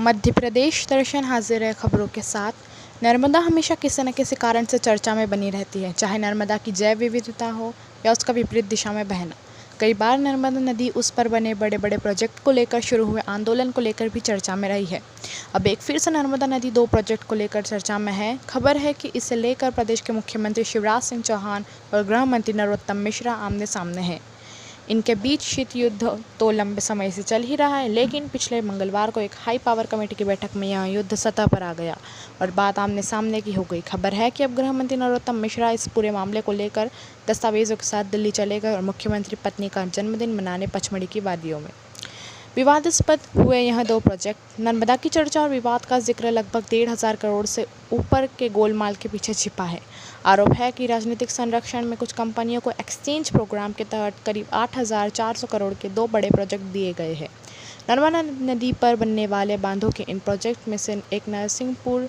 मध्य प्रदेश दर्शन हाजिर है खबरों के साथ। नर्मदा हमेशा किसी न किसी कारण से चर्चा में बनी रहती है, चाहे नर्मदा की जैव विविधता हो या उसका विपरीत दिशा में बहना। कई बार नर्मदा नदी उस पर बने बड़े बड़े प्रोजेक्ट को लेकर शुरू हुए आंदोलन को लेकर भी चर्चा में रही है। अब एक फिर से नर्मदा नदी 2 प्रोजेक्ट को लेकर चर्चा में है। खबर है कि इसे लेकर प्रदेश के मुख्यमंत्री शिवराज सिंह चौहान और गृह मंत्री नरोत्तम मिश्रा आमने सामने हैं। इनके बीच शीत युद्ध तो लंबे समय से चल ही रहा है, लेकिन पिछले मंगलवार को एक हाई पावर कमेटी की बैठक में यह युद्ध सतह पर आ गया और बात आमने सामने की हो गई। खबर है कि अब गृह मंत्री नरोत्तम मिश्रा इस पूरे मामले को लेकर दस्तावेजों के साथ दिल्ली चले गए और मुख्यमंत्री पत्नी का जन्मदिन मनाने पचमढ़ी की वादियों में। विवादास्पद हुए यह 2 प्रोजेक्ट। नर्मदा की चर्चा और विवाद का जिक्र लगभग 1,500 करोड़ से ऊपर के गोलमाल के पीछे छिपा है। आरोप है कि राजनीतिक संरक्षण में कुछ कंपनियों को एक्सचेंज प्रोग्राम के तहत करीब 8,400 करोड़ के 2 बड़े प्रोजेक्ट दिए गए हैं। नर्मदा नदी पर बनने वाले बांधों के इन प्रोजेक्ट में से एक नरसिंहपुर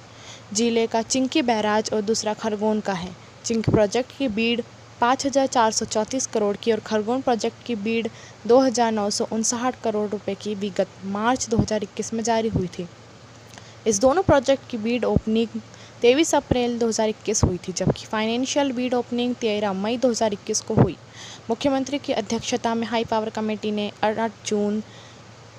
जिले का चिंकी बैराज और दूसरा खरगोन का है। चिंकी प्रोजेक्ट की बीड 5,434 करोड़ की और खरगोन प्रोजेक्ट की बीड 2,959 करोड़ रुपए की विगत मार्च 2021 में जारी हुई थी। इस दोनों प्रोजेक्ट की बीड ओपनिंग 23 अप्रैल 2021 हुई थी, जबकि फाइनेंशियल बीड ओपनिंग 13 मई 2021 को हुई। मुख्यमंत्री की अध्यक्षता में हाई पावर कमेटी ने 8 जून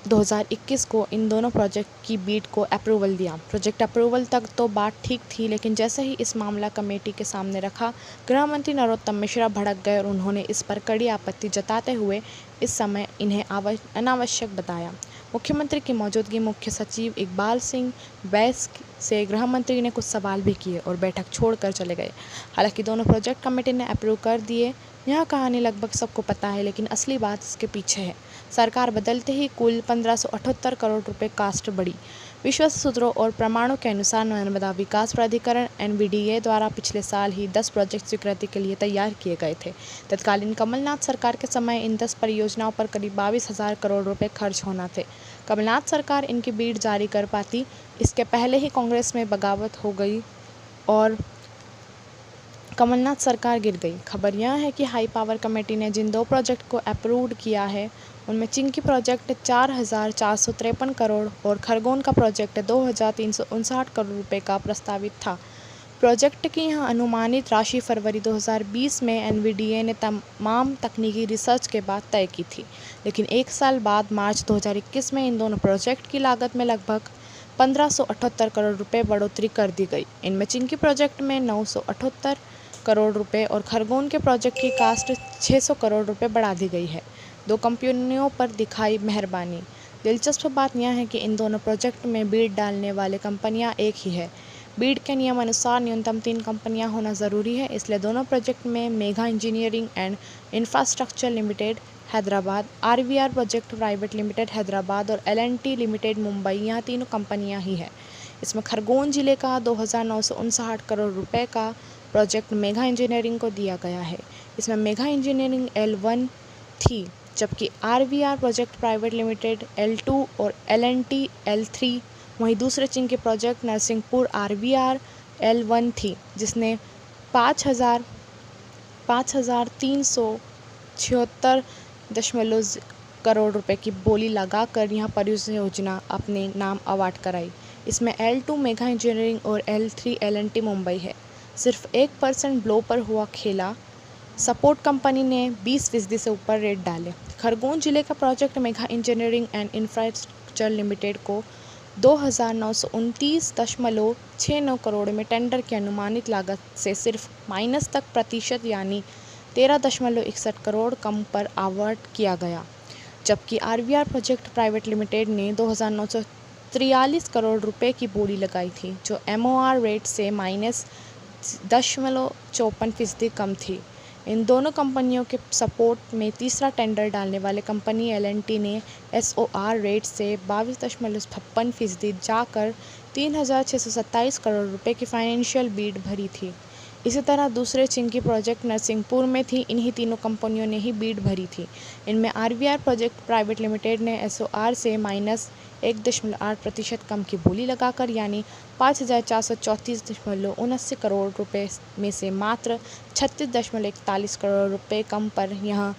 2021 को इन दोनों प्रोजेक्ट की बीड को अप्रूवल दिया। प्रोजेक्ट अप्रूवल तक तो बात ठीक थी, लेकिन जैसे ही इस मामला कमेटी के सामने रखा, गृह मंत्री नरोत्तम मिश्रा भड़क गए और उन्होंने इस पर कड़ी आपत्ति जताते हुए इस समय इन्हें अनावश्यक बताया। मुख्यमंत्री की मौजूदगी मुख्य सचिव इकबाल सिंह बैस से गृह मंत्री ने कुछ सवाल भी किए और बैठक छोड़कर चले गए। हालांकि दोनों प्रोजेक्ट कमेटी ने अप्रूव कर दिए। यह कहानी लगभग सबको पता है, लेकिन असली बात इसके पीछे है। सरकार बदलते ही कुल 1,578 करोड़ रुपए कास्ट बढ़ी। विश्वस्त सूत्रों और प्रमाणों के अनुसार नर्मदा विकास प्राधिकरण (NVDA) द्वारा पिछले साल ही 10 प्रोजेक्ट स्वीकृति के लिए तैयार किए गए थे। तत्कालीन कमलनाथ सरकार के समय इन 10 परियोजनाओं पर करीब 22,000 करोड़ रुपए खर्च होना थे। कमलनाथ सरकार इनकी बीड जारी कर पाती, इसके पहले ही कांग्रेस में बगावत हो गई और कमलनाथ सरकार गिर गई। खबर यह है कि हाई पावर कमेटी ने जिन 2 प्रोजेक्ट को अप्रूव्ड किया है, उनमें चिंकी प्रोजेक्ट 4,453 करोड़ और खरगोन का प्रोजेक्ट 2,359 करोड़ रुपए का प्रस्तावित था। प्रोजेक्ट की यह अनुमानित राशि फरवरी 2020 में NVDA ने तमाम तकनीकी रिसर्च के बाद तय की थी, लेकिन 1 साल बाद मार्च 2021 में इन दोनों प्रोजेक्ट की लागत में लगभग 1,578 करोड़ रुपए बढ़ोतरी कर दी गई। इनमें चिंकी प्रोजेक्ट में 978 करोड़ रुपए और खरगोन के प्रोजेक्ट की कास्ट 600 करोड़ रुपए बढ़ा दी गई है। 2 कंपनियों पर दिखाई मेहरबानी। दिलचस्प बात यह है कि इन दोनों प्रोजेक्ट में बीड डालने वाले कंपनियां एक ही है। बीड के नियम अनुसार न्यूनतम 3 कंपनियां होना ज़रूरी है, इसलिए दोनों प्रोजेक्ट में Megha engineering and infrastructure limited Hyderabad, RVR project private limited Hyderabad और L&T लिमिटेड मुंबई, यहाँ तीनों कंपनियां ही हैं। इसमें खरगोन जिले का 2,959 करोड़ रुपए का प्रोजेक्ट मेघा इंजीनियरिंग को दिया गया है। इसमें मेघा इंजीनियरिंग L1 थी, जबकि RVR project private limited L2 और L&T L3। वहीं दूसरे Chinki project Narsinghpur RVR L1 थी, जिसने 5,376 करोड़ रुपए की बोली लगाकर यह परियोजना अपने नाम अवार्ड कराई। इसमें L2 मेघा इंजीनियरिंग और L3 L&T मुंबई है। सिर्फ 1% ब्लो पर हुआ खेला। सपोर्ट कंपनी ने 20% से ऊपर रेट डाले। खरगोन जिले का project Megha engineering and infrastructure limited को 2,929.69 करोड़ में टेंडर की अनुमानित लागत से सिर्फ माइनस तक प्रतिशत यानी 13.61 करोड़ कम पर अवार्ड किया गया, जबकि RVR प्रोजेक्ट प्राइवेट लिमिटेड ने 2,943 करोड़ रुपए की बोली लगाई थी, जो MOR रेट से -0.54% कम थी। इन दोनों कंपनियों के सपोर्ट में तीसरा टेंडर डालने वाले कंपनी L&T ने SOR रेट से 22.56% जाकर 3,627 करोड़ रुपए की फाइनेंशियल बीड भरी थी। इसी तरह दूसरे चिंकी प्रोजेक्ट नरसिंहपुर में थी। इन्हीं तीनों कंपनियों ने ही बीड भरी थी। इनमें RVR प्रोजेक्ट प्राइवेट लिमिटेड ने SOR से -1.8% कम की बोली लगाकर यानी 5,434.79 करोड़ रुपए में से मात्र 36.41 करोड़ रुपए कम पर यह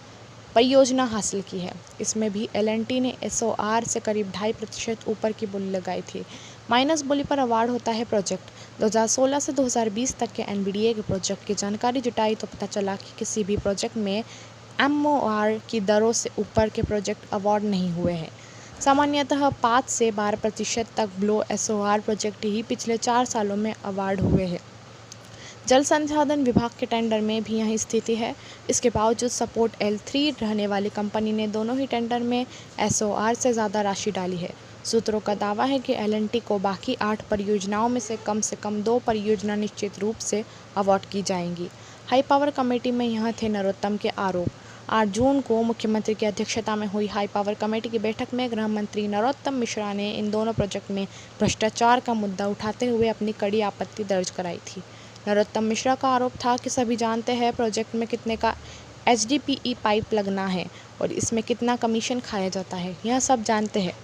परियोजना हासिल की है। इसमें भी L&T ने SOR से करीब 2.5% ऊपर की बोली लगाई थी। माइनस बोली पर अवार्ड होता है प्रोजेक्ट। 2016 से 2020 तक के NBDA के प्रोजेक्ट की जानकारी जुटाई तो पता चला कि किसी भी प्रोजेक्ट में MOR की दरों से ऊपर के प्रोजेक्ट अवार्ड नहीं हुए हैं। सामान्यतः 5 से 12% तक बिलो SOR प्रोजेक्ट ही पिछले 4 सालों में अवार्ड हुए हैं। जल संसाधन विभाग के टेंडर में भी यही स्थिति है। इसके बावजूद सपोर्ट L3 रहने वाली कंपनी ने दोनों ही टेंडर में SOR से ज़्यादा राशि डाली है। सूत्रों का दावा है कि L&T को बाकी 8 परियोजनाओं में से कम 2 परियोजना निश्चित रूप से अवार्ड की जाएंगी। हाई पावर कमेटी में यहाँ थे नरोत्तम के आरोप। 8 जून को मुख्यमंत्री की अध्यक्षता में हुई हाई पावर कमेटी की बैठक में गृह मंत्री नरोत्तम मिश्रा ने इन दोनों प्रोजेक्ट में भ्रष्टाचार का मुद्दा उठाते हुए अपनी कड़ी आपत्ति दर्ज कराई थी। नरोत्तम मिश्रा का आरोप था कि सभी जानते हैं प्रोजेक्ट में कितने का HDPE पाइप लगना है और इसमें कितना कमीशन खाया जाता है, यह सब जानते हैं।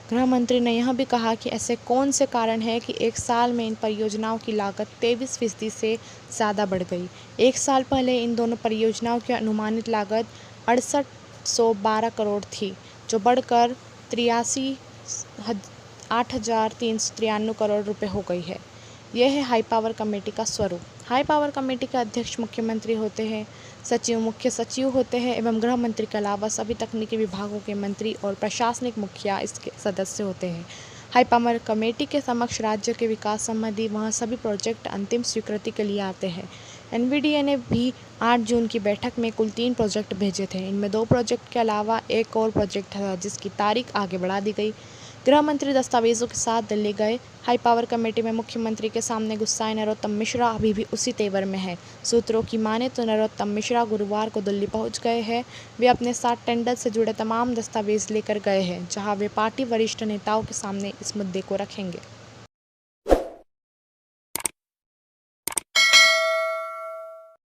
गृह मंत्री ने यह भी कहा कि ऐसे कौन से कारण हैं कि एक साल में इन परियोजनाओं की लागत 23% से ज़्यादा बढ़ गई। एक साल पहले इन दोनों परियोजनाओं की अनुमानित लागत 6812 करोड़ थी, जो बढ़कर 83,8393 करोड़ रुपए हो गई है। यह है हाई पावर कमेटी का स्वरूप। हाई पावर कमेटी के अध्यक्ष मुख्यमंत्री होते हैं, सचिव मुख्य सचिव होते हैं एवं गृह मंत्री के अलावा सभी तकनीकी विभागों के मंत्री और प्रशासनिक मुखिया इसके सदस्य होते हैं। हाई पावर कमेटी के समक्ष राज्य के विकास संबंधी वहाँ सभी प्रोजेक्ट अंतिम स्वीकृति के लिए आते हैं। NBDA ने भी 8 जून की बैठक में कुल 3 प्रोजेक्ट भेजे थे। इनमें 2 प्रोजेक्ट के अलावा एक और प्रोजेक्ट था जिसकी तारीख आगे बढ़ा दी गई। गृह मंत्री दस्तावेजों के साथ दिल्ली गए। हाई पावर कमेटी में मुख्यमंत्री के सामने गुस्साए नरोत्तम मिश्रा अभी भी उसी तेवर में है। सूत्रों की माने तो नरोत्तम मिश्रा गुरुवार को दिल्ली पहुंच गए हैं। वे अपने साथ टेंडर से जुड़े तमाम दस्तावेज लेकर गए हैं, जहां वे पार्टी वरिष्ठ नेताओं के सामने इस मुद्दे को रखेंगे।